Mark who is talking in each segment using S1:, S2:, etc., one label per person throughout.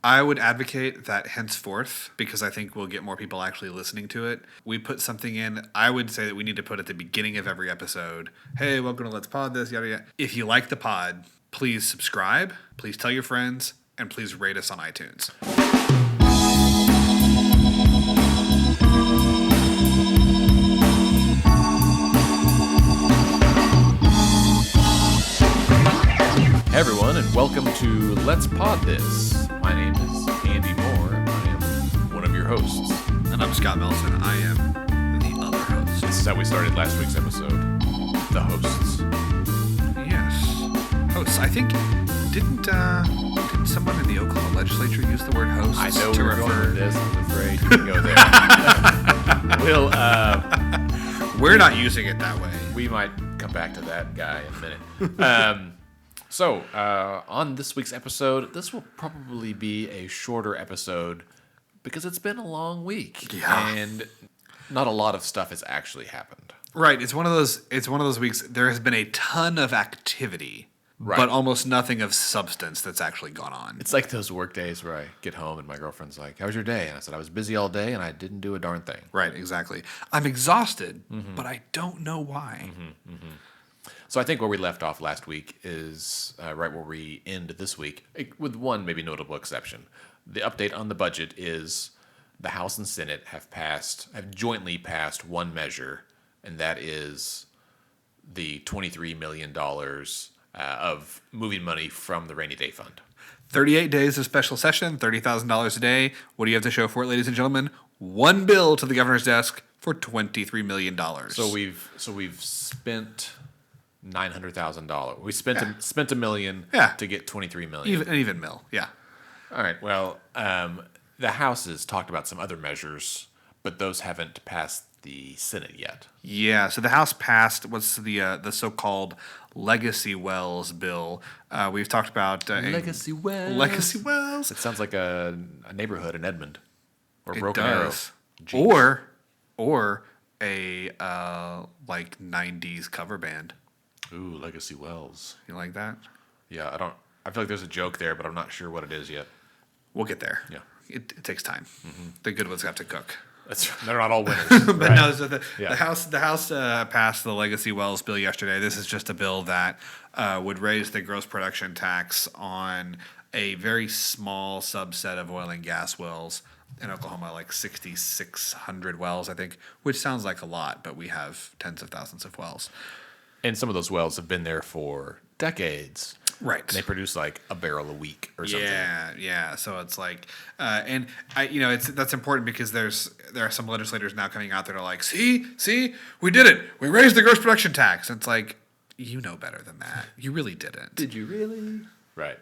S1: I would advocate that henceforth, because I think we'll get more people actually listening to it. We put something in. I would say that we need to put at the beginning of every episode, hey, welcome to Let's Pod This, yada, yada. If you like the pod, please subscribe, please tell your friends, and please rate us on iTunes.
S2: Hey everyone, and welcome to Let's Pod This. My name is Andy Moore. I am one of your hosts.
S1: And I'm Scott Melson. I am the other host.
S2: This is how we started last week's episode. The hosts.
S1: Yes. Hosts. I think, didn't someone in the Oklahoma legislature use the word hosts?
S2: I know
S1: to
S2: we're
S1: refer
S2: going with this. I'm afraid you can go there.
S1: We're not using it that way.
S2: We might come back to that guy in a minute. So, on this week's episode, this will probably be a shorter episode because it's been a long week.
S1: Yeah.
S2: And not a lot of stuff has actually happened.
S1: Right. It's one of those weeks. There has been a ton of activity,
S2: Right.
S1: but almost nothing of substance that's actually gone on.
S2: It's like those work days where I get home and my girlfriend's like, "How was your day?" And I said, "I was busy all day and I didn't do a darn thing."
S1: Right. Exactly. I'm exhausted, but I don't know why.
S2: So I think where we left off last week is right where we end this week, with one maybe notable exception. The update on the budget is the House and Senate have jointly passed one measure, and that is the $23 million of moving money from the rainy day fund.
S1: 38 days of special session, $30,000 a day. What do you have to show for it, ladies and gentlemen? One bill to the governor's desk for $23 million.
S2: So we've spent $900,000. We spent $1 million to get $23 million.
S1: An even mill, yeah.
S2: All right. Well, the House has talked about some other measures, but those haven't passed the Senate yet.
S1: Yeah, so the House passed what's the so-called Legacy Wells bill. We've talked about
S2: Legacy Wells.
S1: Legacy Wells.
S2: It sounds like a neighborhood in Edmond or Broken
S1: does.
S2: Arrow.
S1: Or a like 90s cover band.
S2: Ooh, Legacy Wells.
S1: You like that?
S2: Yeah, I feel like there's a joke there, but I'm not sure what it is yet.
S1: We'll get there.
S2: Yeah.
S1: It takes time. The good ones have to cook.
S2: They're not all winners.
S1: But
S2: right?
S1: no, so the House passed the Legacy Wells bill yesterday. This is just a bill that would raise the gross production tax on a very small subset of oil and gas wells in Oklahoma, like 6,600 wells, I think, which sounds like a lot, but we have tens of thousands of wells.
S2: And some of those wells have been there for decades.
S1: Right.
S2: And they produce like a barrel a week or something.
S1: Yeah. So it's like, and that's important because there are some legislators now coming out that are like, see, we did it. We raised the gross production tax. And it's like, you know better than that. You really didn't.
S2: Did you really? Right.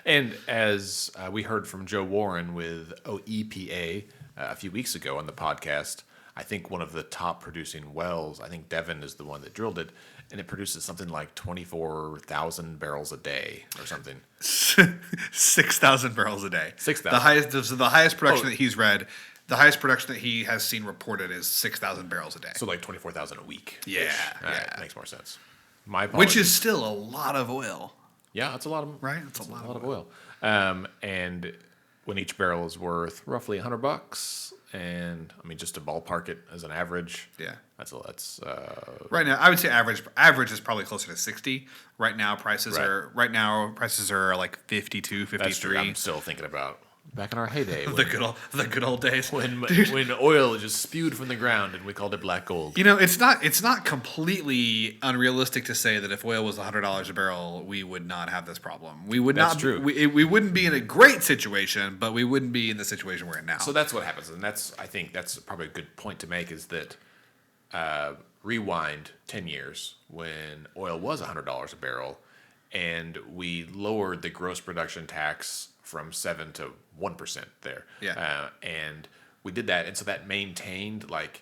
S2: And as we heard from Joe Warren with OEPA a few weeks ago on the podcast, I think one of the top producing wells, I think Devon is the one that drilled it, and it produces something like 24,000 barrels a day or something.
S1: 6,000 barrels a day.
S2: 6,000.
S1: The highest production that he's read, the highest production that he has seen reported is 6,000 barrels a day.
S2: So like 24,000 a week.
S1: Yeah.
S2: Right, makes more sense. My apologies.
S1: Which is still a lot of oil.
S2: Yeah, that's a lot of
S1: Right? It's a lot
S2: of oil. And when each barrel is worth roughly $100, and I mean just to ballpark it as an average,
S1: Yeah.
S2: that's
S1: Right now, I would say average is probably closer to 60. Right now prices are like 52, 53.
S2: That's true. I'm still thinking about back in our heyday.
S1: The good old days.
S2: When oil just spewed from the ground and we called it black gold.
S1: You know, it's not completely unrealistic to say that if oil was $100 a barrel, we would not have this problem. We would
S2: That's
S1: not.
S2: true.
S1: We wouldn't be in a great situation, but we wouldn't be in the situation we're in now.
S2: So that's what happens, and I think that's probably a good point to make is that rewind 10 years when oil was $100 a barrel, and we lowered the gross production tax from 7 to 1% there.
S1: Yeah.
S2: And we did that, and so that maintained 7%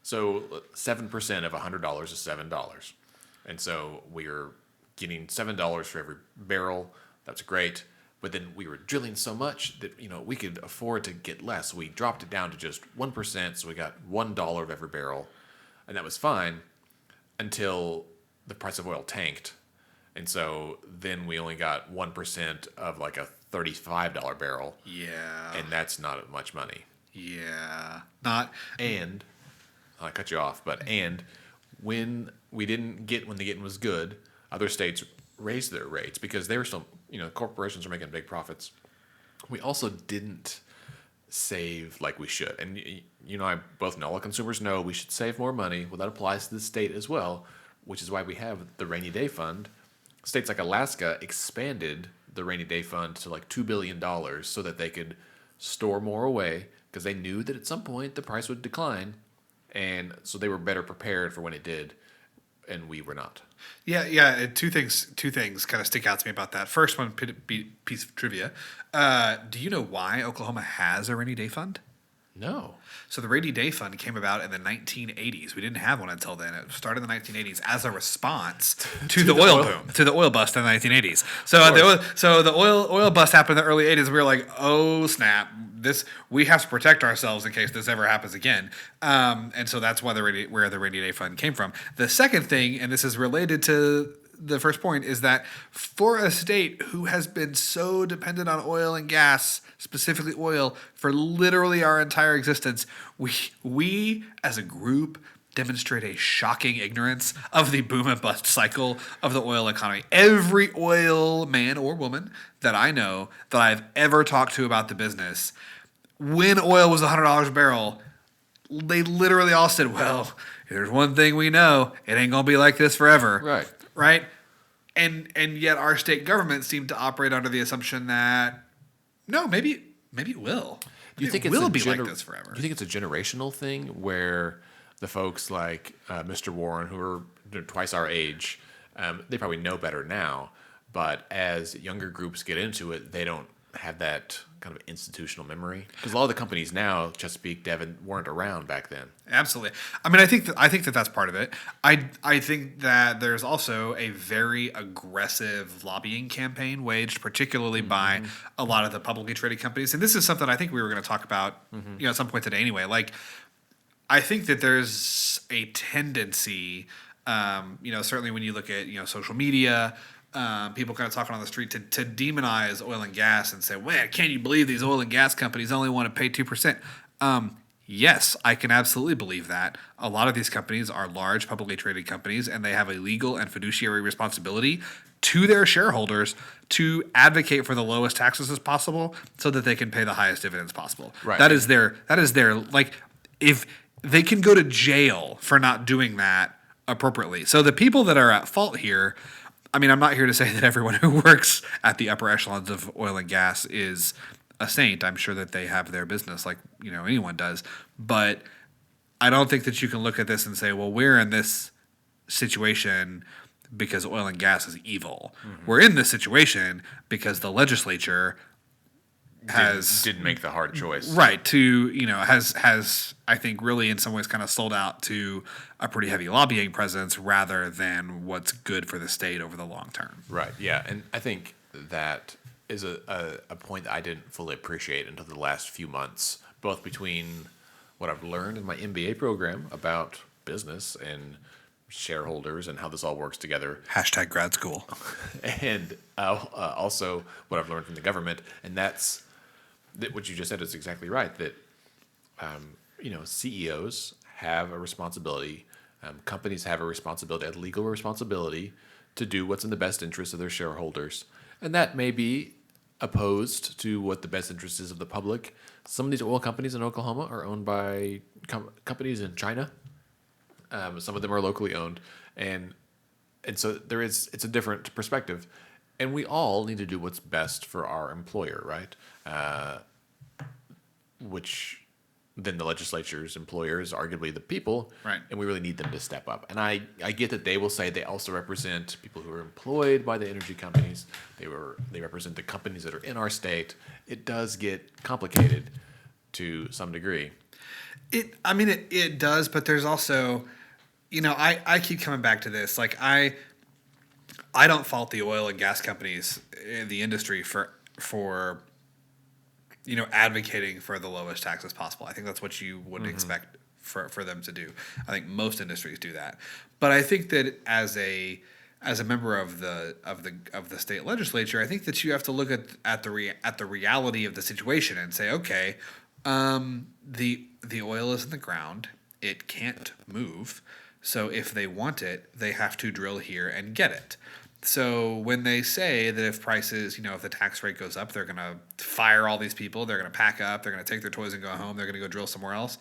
S2: of $100 is $7, and so we're getting $7 for every barrel. That's great. But then we were drilling so much that we could afford to get less. We dropped it down to just 1%, so we got $1 of every barrel, and that was fine until the price of oil tanked. And so then we only got 1% of like a $35 barrel,
S1: Yeah.
S2: and that's not much money.
S1: Yeah. Not.
S2: And I cut you off, but when the getting was good, other states raised their rates because they were still, corporations are making big profits. We also didn't save like we should. And I both know, all consumers know we should save more money. Well, that applies to the state as well, which is why we have the rainy day fund. States like Alaska expanded the rainy day fund to like $2 billion so that they could store more away because they knew that at some point the price would decline. And so they were better prepared for when it did, and we were not.
S1: Yeah. Two things kind of stick out to me about that. First one, piece of trivia. Do you know why Oklahoma has a rainy day fund?
S2: No.
S1: So the rainy day fund came about in the 1980s. We didn't have one until then. It started in the 1980s as a response to the oil boom, to the oil bust in the 1980s. So the oil bust happened in the early 80s. We were like, oh snap, we have to protect ourselves in case this ever happens again. And so that's where the rainy day fund came from. The second thing, and this is related to the first point, is that for a state who has been so dependent on oil and gas, specifically oil, for literally our entire existence, we as a group demonstrate a shocking ignorance of the boom and bust cycle of the oil economy. Every oil man or woman that I know that I've ever talked to about the business, when oil was $100 a barrel, they literally all said, well, if there's one thing we know, it ain't going to be like this forever. Right? And yet our state government seemed to operate under the assumption that, no, maybe it will.
S2: Do you think
S1: it
S2: it
S1: will be like this forever?
S2: Do you think it's a generational thing where the folks like Mr. Warren, who are twice our age, they probably know better now, but as younger groups get into it, they don't have that kind of institutional memory? Because a lot of the companies now, Chesapeake, Devon, weren't around back then.
S1: Absolutely. I mean, I think that that's part of it. I think that there's also a very aggressive lobbying campaign waged, particularly by a lot of the publicly traded companies. And this is something I think we were going to talk about, at some point today anyway. Like, I think that there's a tendency, certainly when you look at, social media, people kind of talking on the street to demonize oil and gas and say, well, can't you believe these oil and gas companies only want to pay 2%? Yes, I can absolutely believe that. A lot of these companies are large publicly traded companies, and they have a legal and fiduciary responsibility to their shareholders to advocate for the lowest taxes as possible so that they can pay the highest dividends possible.
S2: Right.
S1: That is their like, if they can go to jail for not doing that appropriately. So the people that are at fault here, I mean, I'm not here to say that everyone who works at the upper echelons of oil and gas is a saint. I'm sure that they have their business like, anyone does. But I don't think that you can look at this and say, well, we're in this situation because oil and gas is evil. We're in this situation because the legislature
S2: didn't make the hard choice.
S1: Right. Has I think really in some ways kind of sold out to a pretty heavy lobbying presence rather than what's good for the state over the long term.
S2: Right. Yeah. And I think that is a point that I didn't fully appreciate until the last few months, both between what I've learned in my MBA program about business and shareholders and how this all works together.
S1: # grad school.
S2: And also what I've learned from the government. And that's that what you just said is exactly right, that CEOs have a responsibility, companies have a responsibility, a legal responsibility to do what's in the best interest of their shareholders. And that may be opposed to what the best interest is of the public. Some of these oil companies in Oklahoma are owned by companies in China. Some of them are locally owned. And so it's a different perspective. And we all need to do what's best for our employer, right? Which then the legislature's employer is arguably the people,
S1: right?
S2: And we really need them to step up. And I get that they will say they also represent people who are employed by the energy companies. They represent the companies that are in our state. It does get complicated to some degree.
S1: It does, but there's also, I keep coming back to this. Like I don't fault the oil and gas companies in the industry for advocating for the lowest taxes possible. I think that's what you would expect for them to do. I think most industries do that. But I think that as a as a member of the state legislature, I think that you have to look at the reality of the situation and say, okay, the oil is in the ground, it can't move, so if they want it, they have to drill here and get it. So when they say that if prices, if the tax rate goes up, they're going to fire all these people, they're going to pack up, they're going to take their toys and go home, they're going to go drill somewhere else.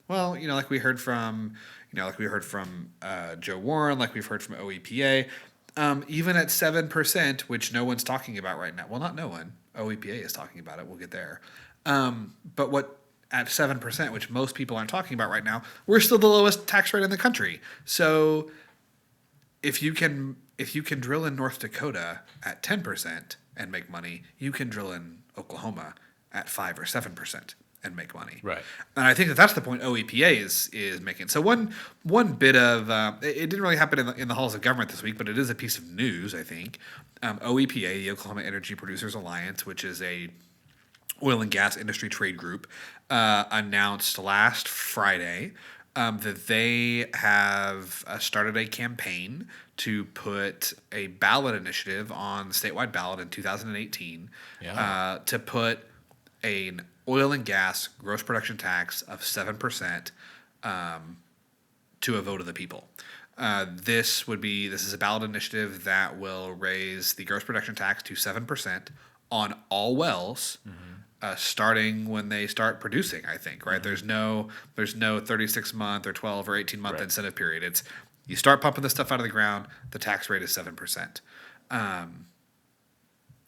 S1: Well, like we heard from, Joe Warren, like we've heard from OEPA, even at 7%, which no one's talking about right now. Well, not no one. OEPA is talking about it. We'll get there. But what at 7%, which most people aren't talking about right now, we're still the lowest tax rate in the country. So if you can drill in North Dakota at 10% and make money, you can drill in Oklahoma at 5 or 7% and make money.
S2: Right.
S1: And I think that's the point OEPA is making. So one bit of it didn't really happen in the halls of government this week, but it is a piece of news, I think. OEPA, the Oklahoma Energy Producers Alliance, which is a oil and gas industry trade group, announced last Friday that they have started a campaign to put a ballot initiative on the statewide ballot in 2018 to put an oil and gas gross production tax of 7% to a vote of the people. This is a ballot initiative that will raise the gross production tax to 7% on all wells, starting when they start producing. I think right. There's no 36-month or 12 or 18-month incentive period. It's you start pumping this stuff out of the ground, the tax rate is 7%.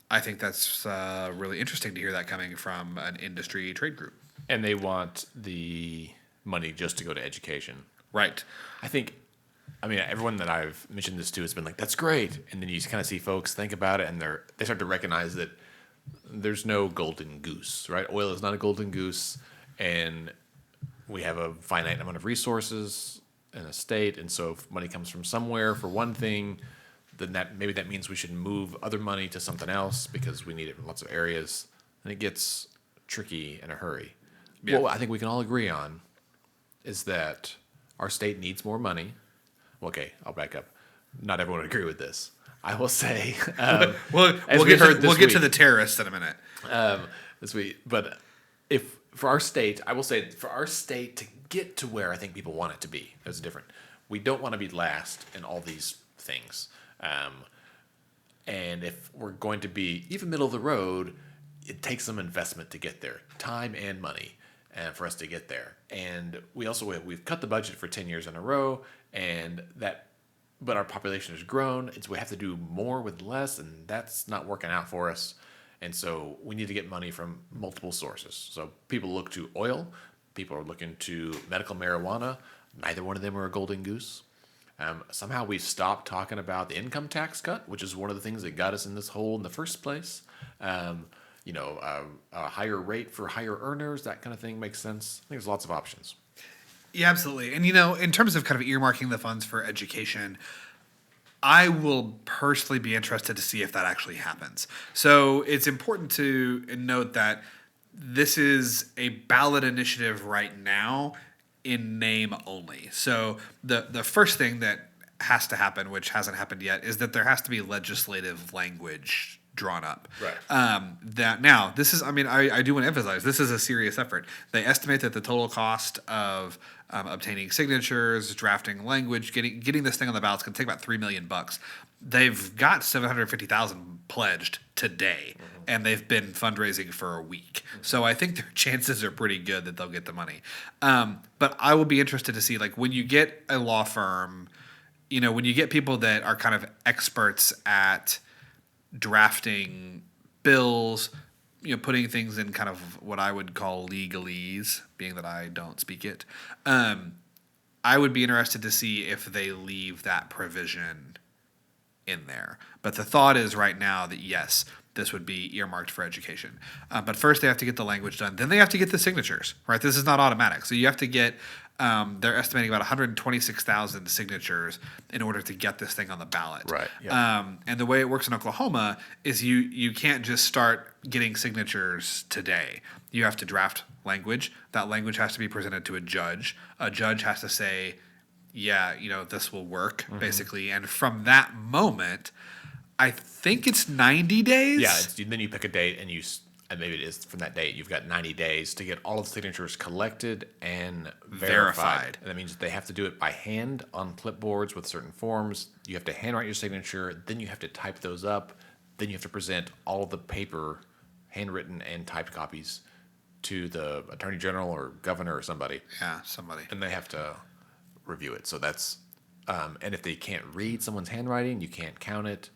S1: I think that's really interesting to hear that coming from an industry trade group.
S2: And they want the money just to go to education.
S1: Right.
S2: Everyone that I've mentioned this to has been like, that's great. And then you kind of see folks think about it and they start to recognize that there's no golden goose, right? Oil is not a golden goose. And we have a finite amount of resources in a state. And so if money comes from somewhere for one thing, then that means we should move other money to something else because we need it in lots of areas. And it gets tricky in a hurry. Yeah. What I think we can all agree on is that our state needs more money. Okay, I'll back up. Not everyone would agree with this. I will say,
S1: we'll get to the terrorists in a minute.
S2: But if for our state, I will say for our state to get to where I think people want it to be, that's different. We don't want to be last in all these things. And if we're going to be even middle of the road, it takes some investment to get there, time and money, for us to get there. And we've cut the budget for 10 years in a row, but our population has grown, and so we have to do more with less, and that's not working out for us. And so we need to get money from multiple sources. So people look to oil, people are looking to medical marijuana. Neither one of them are a golden goose. Somehow we stopped talking about the income tax cut, which is one of the things that got us in this hole in the first place. A higher rate for higher earners, that kind of thing makes sense. I think there's lots of options.
S1: Yeah, absolutely. And, in terms of kind of earmarking the funds for education, I will personally be interested to see if that actually happens. So it's important to note that this is a ballot initiative right now in name only. So the first thing that has to happen, which hasn't happened yet, is that there has to be legislative language drawn up.
S2: Right.
S1: This is, I do want to emphasize, this is a serious effort. They estimate that the total cost of obtaining signatures, drafting language, getting this thing on the ballot is going to take about $3 million. They've got $750,000 pledged today, and they've been fundraising for a week. So I think their chances are pretty good that they'll get the money. But I will be interested to see, when you get a law firm, when you get people that are kind of experts at drafting bills, putting things in kind of what I would call legalese, being that I don't speak it. I would be interested to see if they leave that provision in there. But the thought is right now that yes, this would be earmarked for education. But first they have to get the language done. Then they have to get the signatures, right? This is not automatic. So you have to get, they're estimating about 126,000 signatures in order to get this thing on the ballot.
S2: Right. Yeah.
S1: And the way it works in Oklahoma is you can't just start getting signatures today. You have to draft language. That language has to be presented to a judge. A judge has to say, yeah, this will work, basically. And from that moment, I think it's 90 days.
S2: Yeah, then you pick a date, and maybe it is from that date. You've got 90 days to get all of the signatures collected and verified. And that means they have to do it by hand on clipboards with certain forms. You have to handwrite your signature. Then you have to type those up. Then you have to present all of the paper, handwritten and typed copies, to the attorney general or governor or somebody.
S1: Yeah, somebody.
S2: And they have to review it. So that's, and if they can't read someone's handwriting, you can't count it.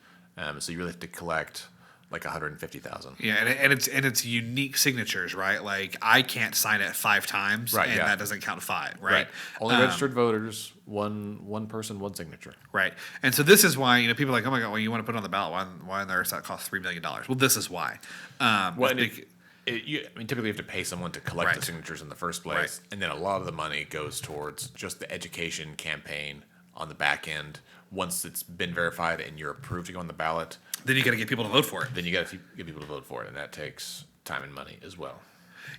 S2: So you really have to collect like 150,000.
S1: Yeah, and it's unique signatures, right? Like I can't sign it 5 times,
S2: Right,
S1: and
S2: yeah.
S1: that doesn't count 5, right?
S2: Only registered voters, one person, one signature.
S1: Right. And so this is why, people are like, oh my God, well, you want to put it on the ballot. Why on earth does that cost $3 million? Well, this is why.
S2: Well, typically you have to pay someone to collect
S1: Right.
S2: the signatures in the first place,
S1: Right.
S2: and then a lot of the money goes towards just the education campaign on the back end. Once it's been verified and you're approved to go on the ballot,
S1: then you got to get people to vote for it.
S2: then you got to get people to vote for it, and that takes time and money as well.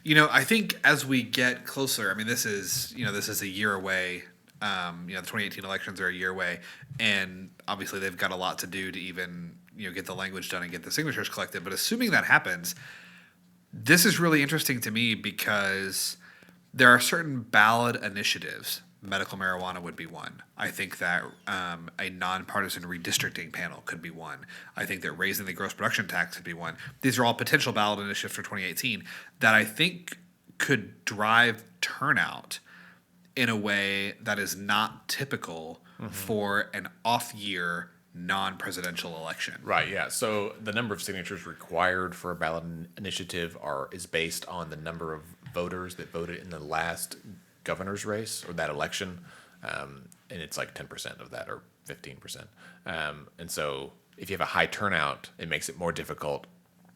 S1: I think as we get closer, I mean, this is a year away. The 2018 elections are a year away, and obviously they've got a lot to do to even get the language done and get the signatures collected. But assuming that happens, this is really interesting to me because there are certain ballot initiatives. Medical marijuana would be one. I think that a nonpartisan redistricting panel could be one. I think that raising the gross production tax could be one. These are all potential ballot initiatives for 2018 that I think could drive turnout in a way that is not typical for an off-year non-presidential election.
S2: Right, yeah. So the number of signatures required for a ballot initiative is based on the number of voters that voted in the last governor's race or that election, and it's like 10% of that or 15%. And so if you have a high turnout, it makes it more difficult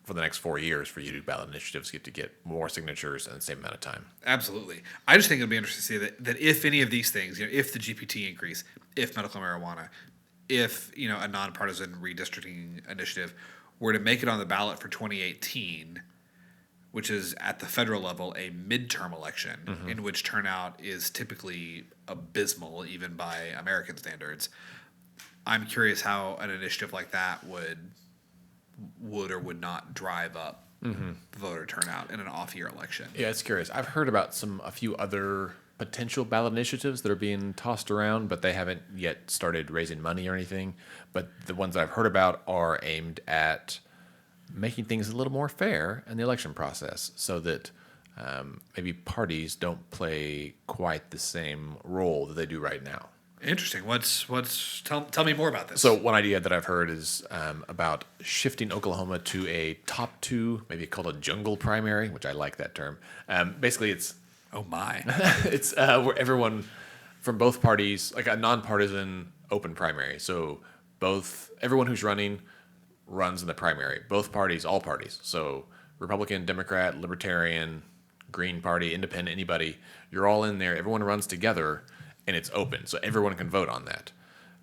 S2: for the next 4 years for you to do ballot initiatives to get more signatures in the same amount of time.
S1: Absolutely. I just think it'll be interesting to see that if any of these things, if the GPT increase, if medical marijuana, if a nonpartisan redistricting initiative were to make it on the ballot for 2018, which is at the federal level a midterm election in which turnout is typically abysmal even by American standards, I'm curious how an initiative like that would or would not drive up voter turnout in an off-year election.
S2: Yeah, it's curious. I've heard about a few other potential ballot initiatives that are being tossed around, but they haven't yet started raising money or anything. But the ones I've heard about are aimed at making things a little more fair in the election process so that maybe parties don't play quite the same role that they do right now.
S1: Interesting. Tell me more about this.
S2: So one idea that I've heard is about shifting Oklahoma to a top 2, maybe called a jungle primary, which I like that term. Basically, it's
S1: oh my,
S2: it's where everyone from both parties, like a nonpartisan open primary. So everyone who's running runs in the primary. Both parties, all parties. So Republican, Democrat, Libertarian, Green Party, Independent, anybody, you're all in there. Everyone runs together, and it's open. So everyone can vote on that.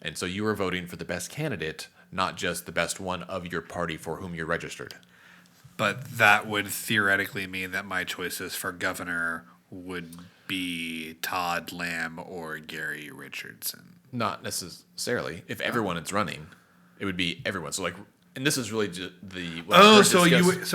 S2: And so you are voting for the best candidate, not just the best one of your party for whom you're registered.
S1: But that would theoretically mean that my choices for governor would be Todd Lamb or Gary Richardson.
S2: Not necessarily. If everyone is running, it would be everyone. So and this is really just
S1: so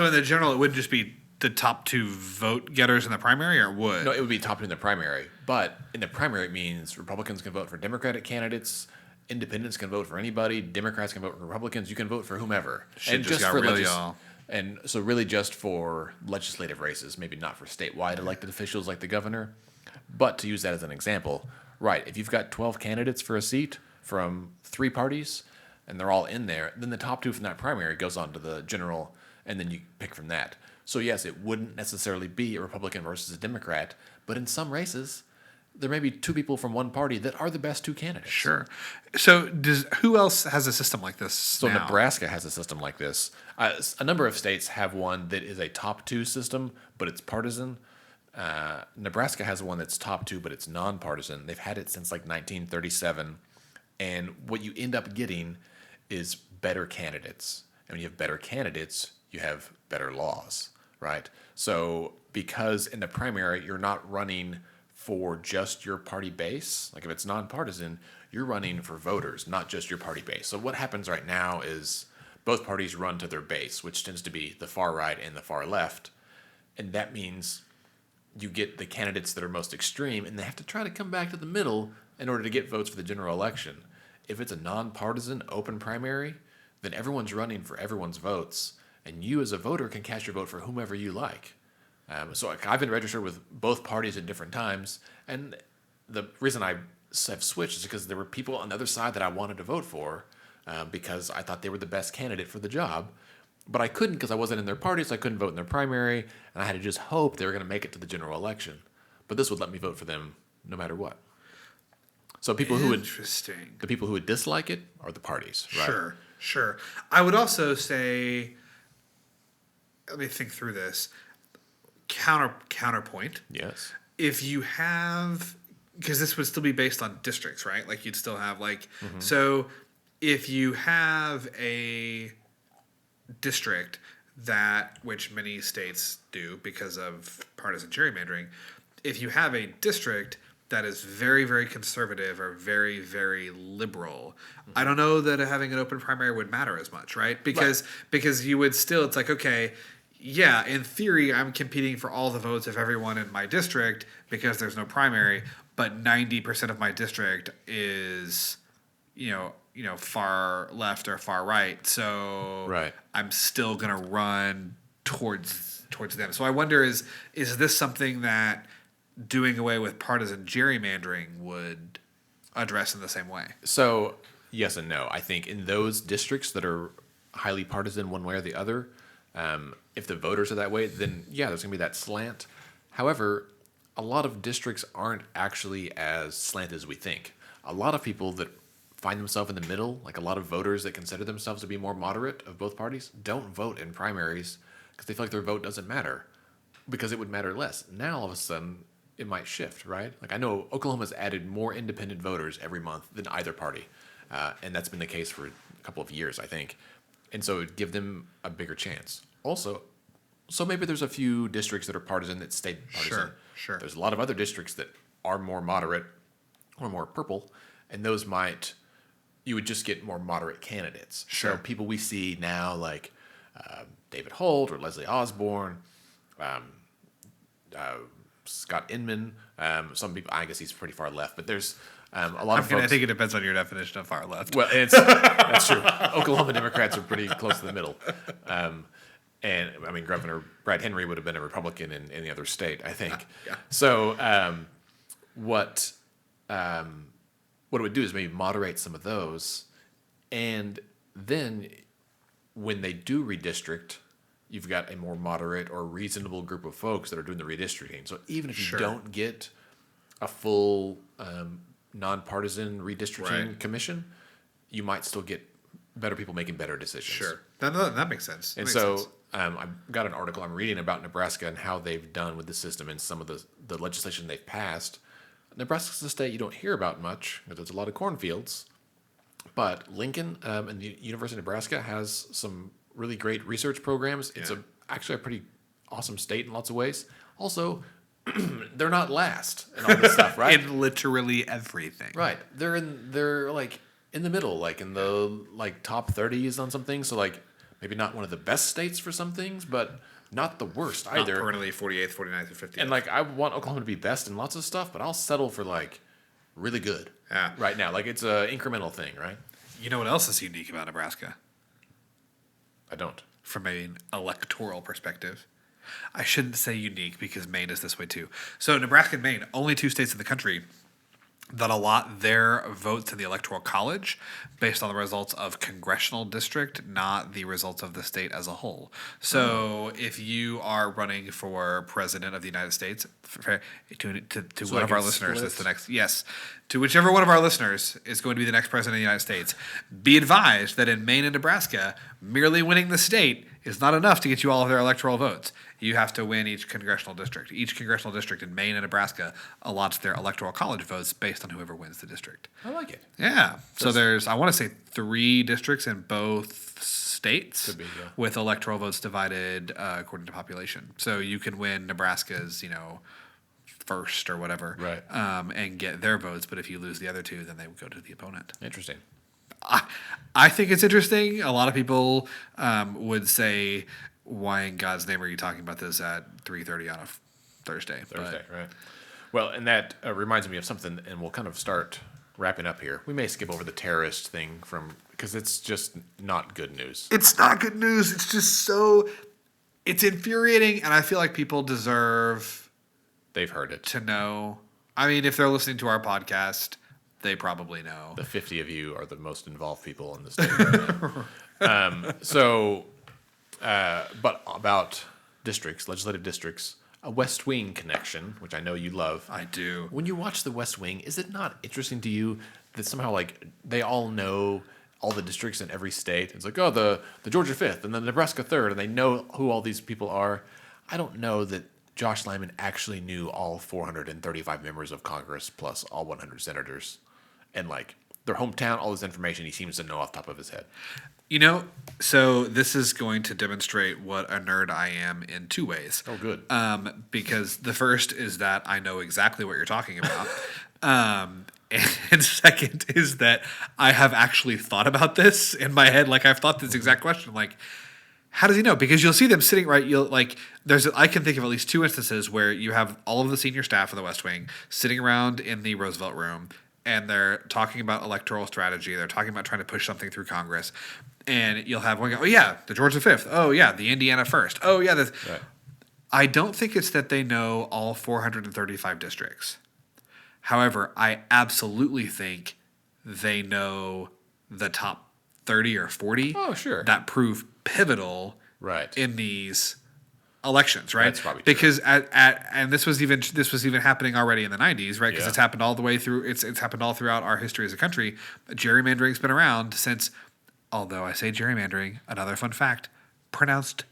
S1: in the general, it would just be the top 2 vote getters in the primary, or would?
S2: No, it would be top 2 in the primary. But in the primary, it means Republicans can vote for Democratic candidates, Independents can vote for anybody, Democrats can vote for Republicans. You can vote for whomever.
S1: Shit just got real, y'all.
S2: And so really just for legislative races, maybe not for statewide elected officials like the governor, but to use that as an example, right, if you've got 12 candidates for a seat from 3 parties and they're all in there, then the top 2 from that primary goes on to the general, and then you pick from that. So yes, it wouldn't necessarily be a Republican versus a Democrat, but in some races, there may be 2 people from one party that are the best 2 candidates.
S1: Sure. So who else has a system like this?
S2: So
S1: now?
S2: Nebraska has a system like this. A number of states have one that is a top 2 system, but it's partisan. Nebraska has one that's top 2, but it's nonpartisan. They've had it since like 1937. And what you end up getting is better candidates. And when you have better candidates, you have better laws, right? So because in the primary, you're not running for just your party base. Like if it's nonpartisan, you're running for voters, not just your party base. So what happens right now is both parties run to their base, which tends to be the far right and the far left. And that means you get the candidates that are most extreme, and they have to try to come back to the middle in order to get votes for the general election. If it's a nonpartisan open primary, then everyone's running for everyone's votes, and you as a voter can cast your vote for whomever you like. So I've been registered with both parties at different times, and the reason I have switched is because there were people on the other side that I wanted to vote for because I thought they were the best candidate for the job. But I couldn't because I wasn't in their party, so I couldn't vote in their primary, and I had to just hope they were going to make it to the general election. But this would let me vote for them no matter what. So the people who would dislike it are the parties, right?
S1: Sure. I would also say, let me think through this. Counterpoint.
S2: Yes.
S1: If you have, because this would still be based on districts, right? Like you'd still have so if you have a district which many states do because of partisan gerrymandering, if you have a district that is very, very conservative or very, very liberal, I don't know that having an open primary would matter as much, right? Because you would still, it's like, okay, yeah, in theory, I'm competing for all the votes of everyone in my district because there's no primary, but 90% of my district is, far left or far right. So I'm still going to run towards them. So I wonder, is this something that doing away with partisan gerrymandering would address in the same way?
S2: So yes and no. I think in those districts that are highly partisan one way or the other, if the voters are that way, then yeah, there's going to be that slant. However, a lot of districts aren't actually as slant as we think. A lot of people that find themselves in the middle, like a lot of voters that consider themselves to be more moderate of both parties, don't vote in primaries because they feel like their vote doesn't matter because it would matter less. Now, all of a sudden, it might shift, right? Like I know Oklahoma's added more independent voters every month than either party, and that's been the case for a couple of years, I think. And so it would give them a bigger chance. Also, so maybe there's a few districts that are partisan that stay partisan.
S1: Sure.
S2: There's a lot of other districts that are more moderate or more purple, and those you would just get more moderate candidates.
S1: Sure.
S2: So people we see now like David Holt or Leslie Osborne, Scott Inman, some people, I guess he's pretty far left, but there's a lot of folks.
S1: I think it depends on your definition of far left.
S2: Well, that's true. Oklahoma Democrats are pretty close to the middle. And I mean, Governor Brad Henry would have been a Republican in any other state, I think.
S1: Yeah.
S2: So what it would do is maybe moderate some of those, and then when they do redistrict, you've got a more moderate or reasonable group of folks that are doing the redistricting. So even if you don't get a full nonpartisan redistricting commission, you might still get better people making better decisions.
S1: Sure. That makes sense.
S2: I've got an article I'm reading about Nebraska and how they've done with the system and some of the legislation they've passed. Nebraska's a state you don't hear about much because there's a lot of cornfields. But Lincoln and the University of Nebraska has some really great research programs. It's actually a pretty awesome state in lots of ways. Also, they're not last in all this stuff, right?
S1: In literally everything.
S2: Right. They're like in the middle, like in the top 30s on some things. So like maybe not one of the best states for some things, but not the worst either.
S1: Not permanently 48th, 49th, or 50th.
S2: And I want Oklahoma to be best in lots of stuff, but I'll settle for really good right now. Like it's an incremental thing, right?
S1: You know what else is unique about Nebraska?
S2: I don't.
S1: From an electoral perspective. I shouldn't say unique because Maine is this way too. So Nebraska and Maine, only two states in the country that allot their votes in the Electoral College based on the results of congressional district, not the results of the state as a whole. So if you are running for president of the United States, to one of our listeners, that's the next, yes, to whichever one of our listeners is going to be the next president of the United States, be advised that in Maine and Nebraska, merely winning the state is not enough to get you all of their electoral votes. You have to win each congressional district. Each congressional district in Maine and Nebraska allots their electoral college votes based on whoever wins the district.
S2: I like it.
S1: Yeah. So there's, I want to say, 3 districts in both states
S2: Could be, yeah.
S1: with electoral votes divided according to population. So you can win Nebraska's, first or whatever,
S2: Right.
S1: And get their votes. But if you lose the other two, then they would go to the opponent.
S2: Interesting.
S1: I think it's interesting. A lot of people would say, "Why in God's name are you talking about this at 3:30 on a Thursday?"
S2: Thursday, right? Well, and that reminds me of something, and we'll kind of start wrapping up here. We may skip over the terrorist thing because it's just not good news.
S1: It's not good news. It's just it's infuriating, and I feel like people deserve
S2: They've heard it.
S1: to know. I mean, if they're listening to our podcast, they probably know.
S2: The 50 of you are the most involved people in the state right now. But about districts, legislative districts, a West Wing connection, which I know you love.
S1: I do.
S2: When you watch the West Wing, is it not interesting to you that somehow like they all know all the districts in every state? It's like, oh, the Georgia 5th and the Nebraska 3rd, and they know who all these people are. I don't know that Josh Lyman actually knew all 435 members of Congress plus all 100 senators. And like their hometown, all this information he seems to know off the top of his head.
S1: So this is going to demonstrate what a nerd I am in two ways.
S2: Oh, good.
S1: Because the first is that I know exactly what you're talking about. And second is that I have actually thought about this in my head. Like I've thought this exact question. Like, how does he know? Because you'll see them sitting right. I can think of at least two instances where you have all of the senior staff of the West Wing sitting around in the Roosevelt Room, and they're talking about electoral strategy. They're talking about trying to push something through Congress. And you'll have one go, oh, yeah, the Georgia 5th. Oh, yeah, the Indiana 1st. Oh, yeah.
S2: Right.
S1: I don't think it's that they know all 435 districts. However, I absolutely think they know the top 30 or 40 that prove pivotal in these elections, right?
S2: That's probably true.
S1: Because and this was even happening already in the 90s, right? Because it's happened all the way through. It's happened all throughout our history as a country. Gerrymandering's been around since. Although I say gerrymandering, another fun fact, pronounced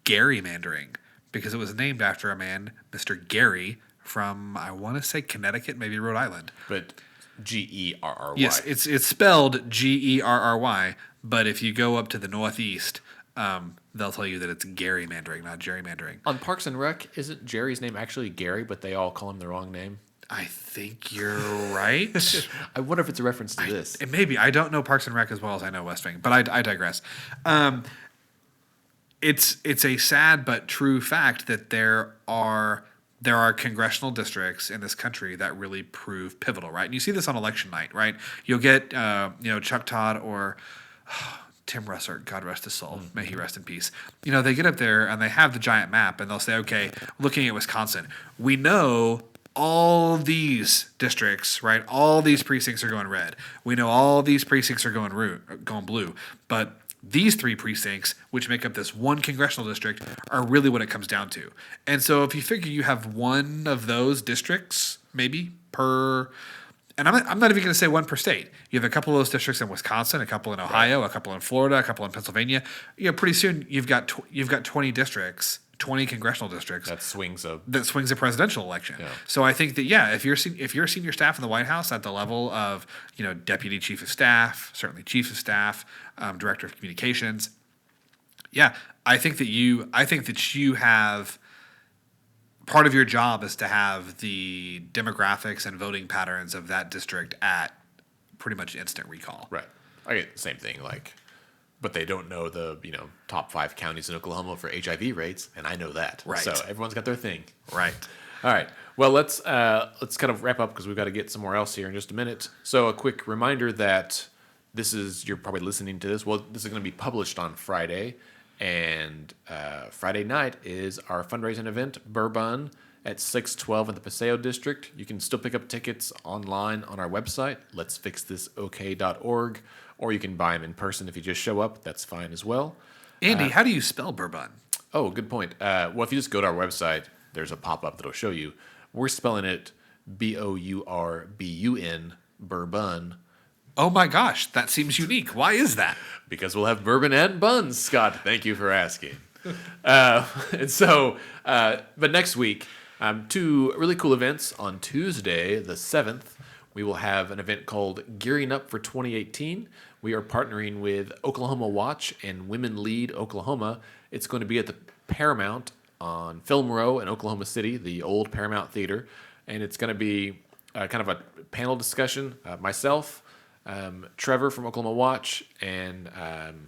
S1: gerrymandering because it was named after a man, Mr. Gary, from I want to say Connecticut, maybe Rhode Island.
S2: But Gerrry.
S1: Yes, it's spelled Gerry, but if you go up to the Northeast, they'll tell you that it's gerrymandering, not gerrymandering.
S2: On Parks and Rec, isn't Jerry's name actually Gary, but they all call him the wrong name?
S1: I think you're right.
S2: I wonder if it's a reference to this.
S1: Maybe. I don't know Parks and Rec as well as I know West Wing, but I digress. It's a sad but true fact that there are congressional districts in this country that really prove pivotal, right? And you see this on election night, right? You'll get Chuck Todd or Tim Russert, God rest his soul, may he rest in peace. They get up there and they have the giant map and they'll say, okay, looking at Wisconsin, we know all these districts, right? All these precincts are going red. We know all these precincts are going blue. But these three precincts, which make up this one congressional district, are really what it comes down to. And so if you figure you have one of those districts, maybe per, and I'm not even going to say one per state. You have a couple of those districts in Wisconsin, a couple in Ohio, a couple in Florida, a couple in Pennsylvania. Pretty soon you've got 20 districts. 20 congressional districts
S2: that swings a
S1: presidential election. Yeah. So I think that if you're senior staff in the White House at the level of deputy chief of staff, certainly chief of staff, director of communications, I think that you have part of your job is to have the demographics and voting patterns of that district at pretty much instant recall.
S2: Right. I get the same thing but they don't know the top 5 counties in Oklahoma for HIV rates, and I know that.
S1: Right.
S2: So everyone's got their thing.
S1: Right.
S2: All right. Well, let's kind of wrap up because we've got to get somewhere else here in just a minute. So a quick reminder that you're probably listening to this. Well, this is going to be published on Friday, and Friday night is our fundraising event, Bourbon, at 612 in the Paseo District. You can still pick up tickets online on our website, letsfixthisok.org. Or you can buy them in person if you just show up. That's fine as well.
S1: Andy, how do you spell Bourbon?
S2: Oh, good point. Well, if you just go to our website, there's a pop-up that'll show you. We're spelling it Bourbun, Bourbon.
S1: Oh my gosh, that seems unique. Why is that?
S2: Because we'll have bourbon and buns, Scott. Thank you for asking. And so, but next week, 2 really cool events. On Tuesday, the 7th, we will have an event called Gearing Up for 2018. We are partnering with Oklahoma Watch and Women Lead Oklahoma. It's going to be at the Paramount on Film Row in Oklahoma City, the old Paramount Theater. and it's going to be kind of a panel discussion. Myself, Trevor from Oklahoma Watch, and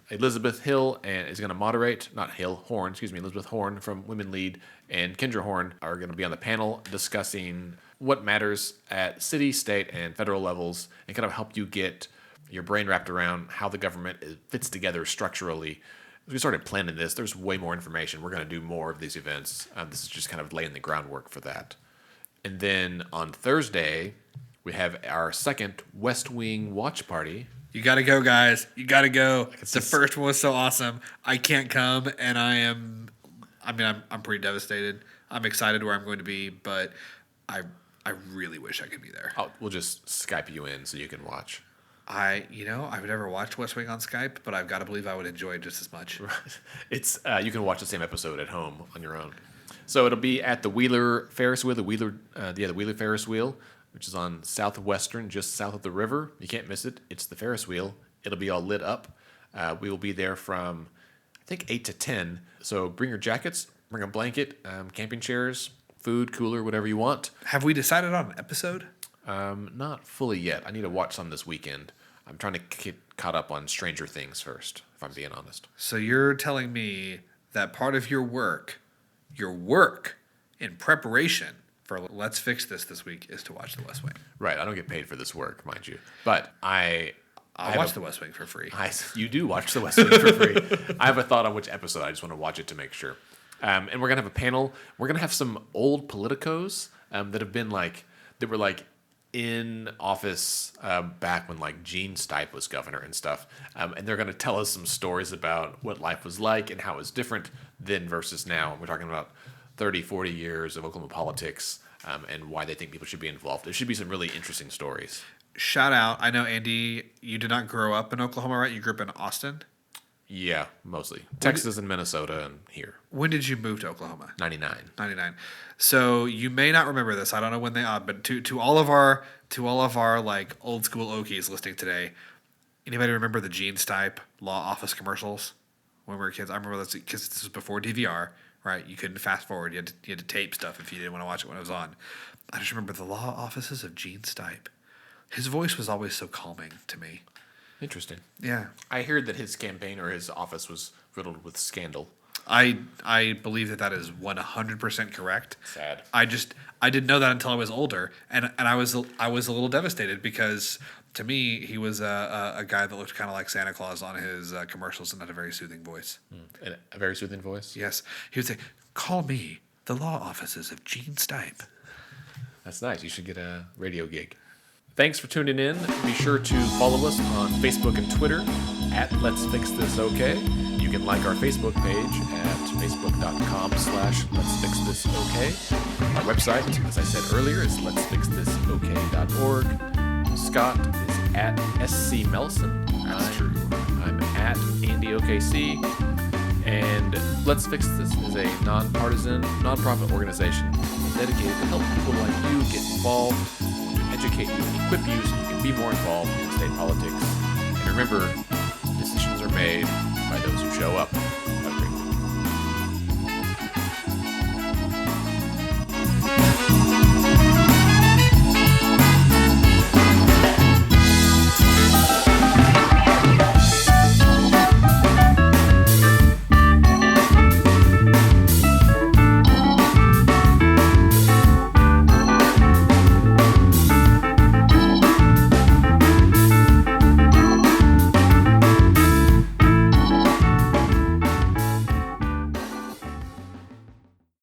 S2: Elizabeth Hill is going to moderate. Not Hill, Horn, excuse me. Elizabeth Horn from Women Lead and Kendra Horn are going to be on the panel discussing what matters at city, state, and federal levels, and kind of help you get your brain wrapped around how the government fits together structurally. As we started planning this, there's way more information. We're going to do more of these events. This is just kind of laying the groundwork for that. And then on Thursday, we have our second West Wing watch party.
S1: You got to go, guys. You got to go. The first one was so awesome. I can't come, and I'm pretty devastated. I'm excited where I'm going to be, but I really wish I could be there.
S2: We'll just Skype you in so you can watch.
S1: I've never watched West Wing on Skype, but I've got to believe I would enjoy it just as much.
S2: Right. It's you can watch the same episode at home on your own. So it'll be at the Wheeler Ferris wheel, the Wheeler Ferris wheel, which is on Southwestern, just south of the river. You can't miss it. It's the Ferris wheel. It'll be all lit up. We will be there from, I think, 8 to 10. So bring your jackets, bring a blanket, camping chairs, food, cooler, whatever you want.
S1: Have we decided on an episode?
S2: Not fully yet. I need to watch some this weekend. I'm trying to get caught up on Stranger Things first, if I'm being honest.
S1: So you're telling me that part of your work in preparation for Let's Fix This week is to watch The West Wing.
S2: Right. I don't get paid for this work, mind you. But I'll
S1: watch The West Wing for free.
S2: You do watch The West Wing for free. I have a thought on which episode. I just want to watch it to make sure. And we're going to have a panel. We're going to have some old politicos that were in office back when Gene Stipe was governor and stuff. And they're going to tell us some stories about what life was like and how it was different then versus now. We're talking about 30, 40 years of Oklahoma politics and why they think people should be involved. There should be some really interesting stories.
S1: Shout out. I know, Andy, you did not grow up in Oklahoma, right? You grew up in Austin?
S2: Yeah, mostly. Texas and Minnesota and here.
S1: When did you move to Oklahoma?
S2: 99.
S1: So you may not remember this. I don't know when they are, but to all of our old school Okies listening today, anybody remember the Gene Stipe law office commercials when we were kids? I remember this because this was before DVR, right? You couldn't fast forward. You had to tape stuff if you didn't want to watch it when it was on. I just remember the law offices of Gene Stipe. His voice was always so calming to me.
S2: Interesting.
S1: Yeah.
S2: I heard that his campaign or his office was riddled with scandal.
S1: I believe that is 100% correct.
S2: Sad.
S1: I didn't know that until I was older, and I was a little devastated because to me he was a guy that looked kind of like Santa Claus on his commercials and had a very soothing voice.
S2: And a very soothing voice.
S1: Yes, he would say, "Call me, the law offices of Gene Stipe."
S2: That's nice. You should get a radio gig. Thanks for tuning in. Be sure to follow us on Facebook and Twitter at Let's Fix This OK. You can like our Facebook page at facebook.com/Let's Fix This OK. Our website, as I said earlier, is letsfixthisok.org. Scott is at SC Melson.
S1: That's true.
S2: I'm at Andy OKC. And Let's Fix This is a nonpartisan, nonprofit organization dedicated to help people like you get involved, educate you, and equip you so you can be more involved in state politics. And remember, decisions are made by those who show up.